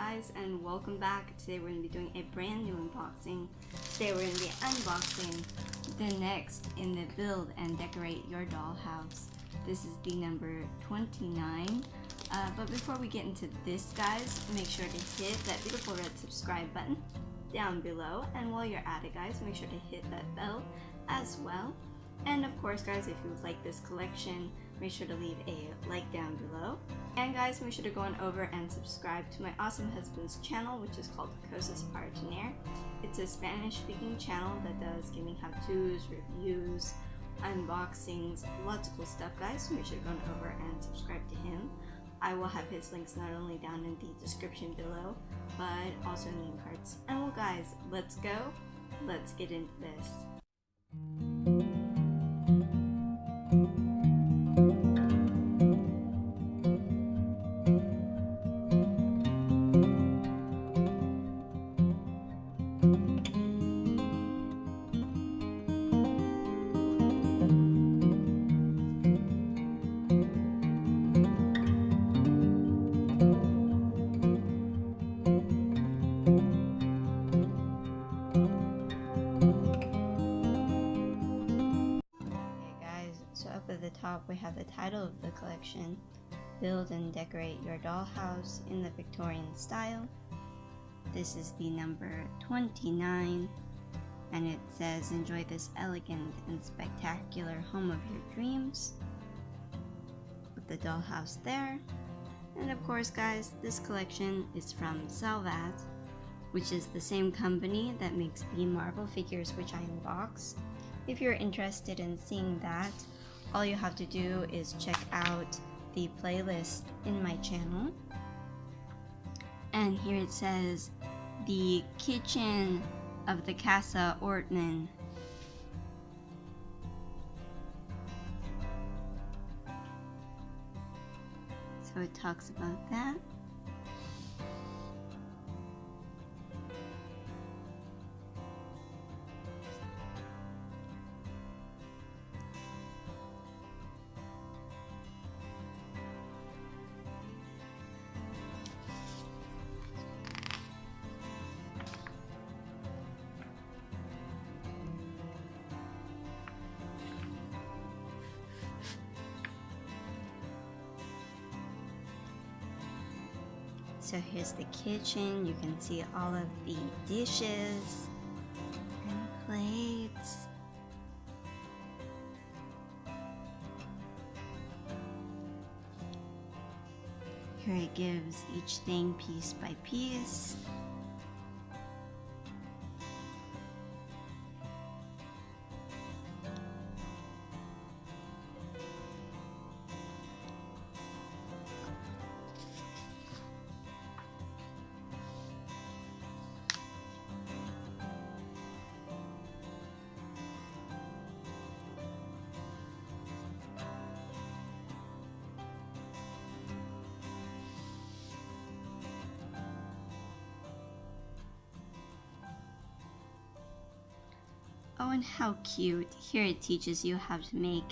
guys, and welcome back. Today we're going to be doing a brand new unboxing. Today we're going to be unboxing the next in the build and decorate your dollhouse. This is the number 29. But before we get into this, guys, make sure to hit that beautiful red subscribe button down below, and while you're at it, guys, make sure to hit that bell as well. And of course, guys, if you would like this collection, make sure to leave a like down below. And guys, make sure to go on over and subscribe to my awesome husband's channel, which is called Cosas Partener. It's a Spanish-speaking channel that does gaming how-tos, reviews, unboxings, lots of cool stuff, guys. So make sure to go on over and subscribe to him. I will have his links not only down in the description below, but also in the cards. And well, guys, let's go. Let's get into this. So up at the top we have the title of the collection, Build and Decorate Your Dollhouse in the Victorian Style. This is the number 29, and it says, enjoy this elegant and spectacular home of your dreams, with the dollhouse there. And of course, guys, this collection is from Salvat, which is the same company that makes the Marvel figures which I unbox. If you're interested in seeing that, all you have to do is check out the playlist in my channel. And here it says, the kitchen of the Casa Ortman. So it talks about that. So here's the kitchen. You can see all of the dishes and plates. Here it gives each thing piece by piece. Oh, and how cute. Here it teaches you how to make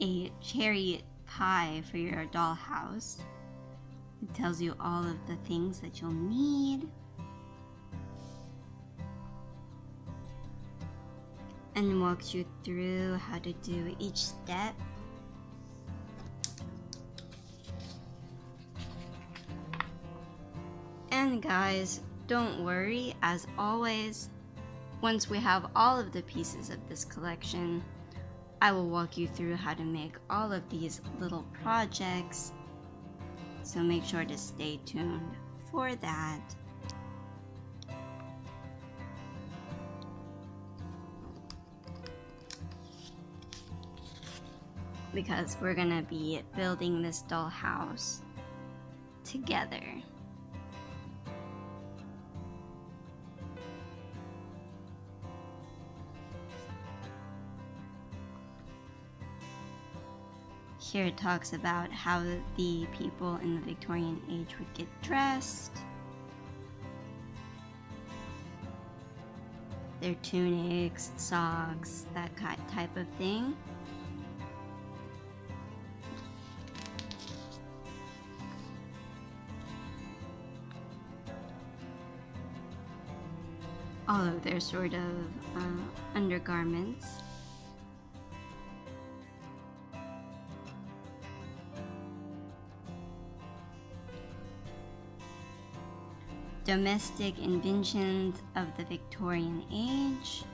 a cherry pie for your dollhouse. It tells you all of the things that you'll need. And walks you through how to do each step. And guys, don't worry, as always, once we have all of the pieces of this collection, I will walk you through how to make all of these little projects. So make sure to stay tuned for that. Because we're gonna be building this dollhouse together. Here it talks about how the people in the Victorian age would get dressed, their tunics, socks, that type of thing. all of their sort of undergarments. Domestic inventions of the Victorian age.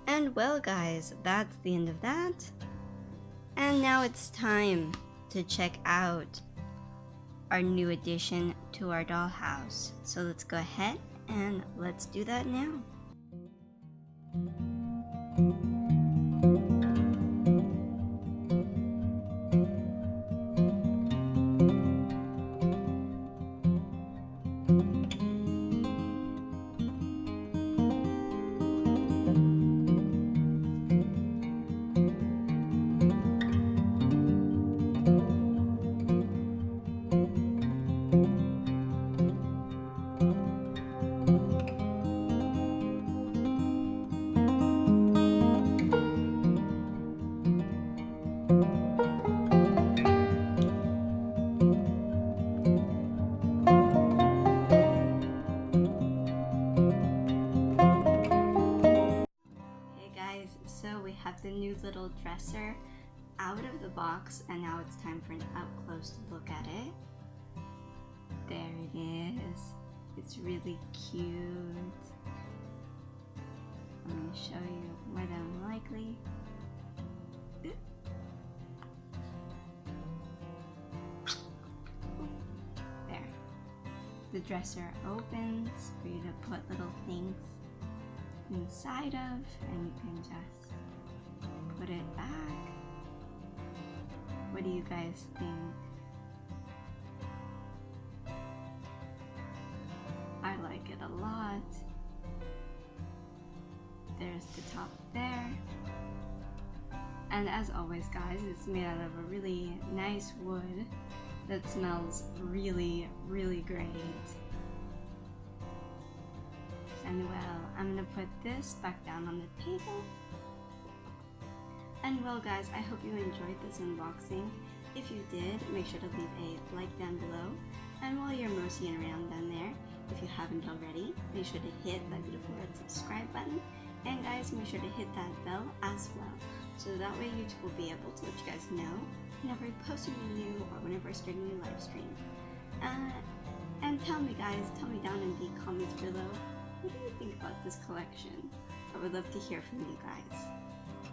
And well guys, that's the end of that. And now it's time to check out our new addition to our dollhouse. So let's go ahead and let's do that now. So we have the new little dresser out of the box, and now it's time for an up close look at it. There it is. It's really cute. I'm going to show you more than likely. There. The dresser opens for you to put little things inside of, and you can just put it back. What do you guys think? I like it a lot. There's the top there. And as always guys, it's made out of a really nice wood that smells really, really great. And well, I'm gonna put this back down on the table. And well guys, I hope you enjoyed this unboxing. If you did, make sure to leave a like down below. And while you're moseying around down there, if you haven't already, make sure to hit that beautiful red subscribe button. And guys, make sure to hit that bell as well, so that way YouTube will be able to let you guys know whenever I post something new or whenever I start a new live stream. And tell me guys, tell me down in the comments below, what do you think about this collection? I would love to hear from you guys.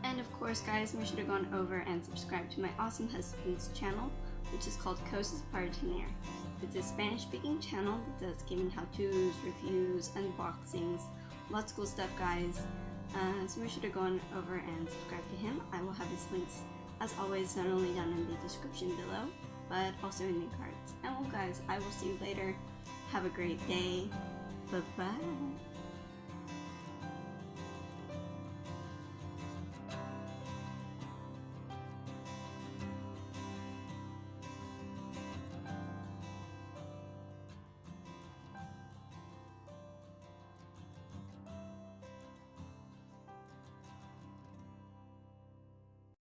And of course guys, make sure to go on over and subscribe to my awesome husband's channel, which is called Cosas para Tener. It's a Spanish speaking channel that does gaming how-tos, reviews, unboxings, lots of cool stuff guys. So make sure to go on over and subscribe to him. I will have his links as always not only down in the description below, but also in the cards. And well guys, I will see you later. Have a great day. Bye bye.